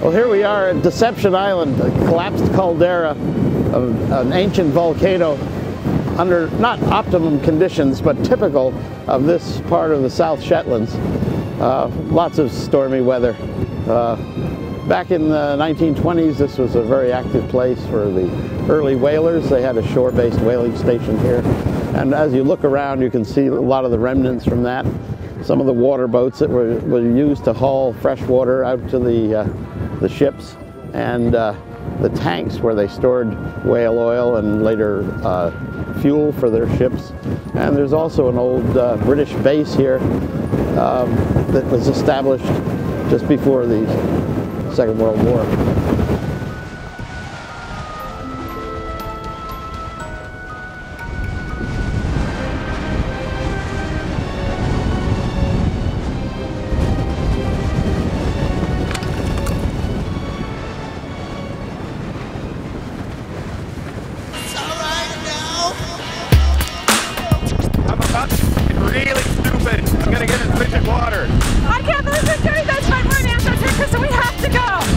Well, here we are at Deception Island, a collapsed caldera of an ancient volcano under not optimum conditions, but typical of this part of the South Shetlands. Lots of stormy weather. Back in the 1920s, this was a very active place for the early whalers. They had a shore-based whaling station here. And as you look around, you can see a lot of the remnants from that. Some of the water boats that were used to haul fresh water out to the ships, and the tanks where they stored whale oil and later fuel for their ships. And there's also an old British base here that was established just before the Second World War. Really stupid. I'm gonna get in frigid water. I can't believe we're doing this, but we're in Antarctica, so we have to go.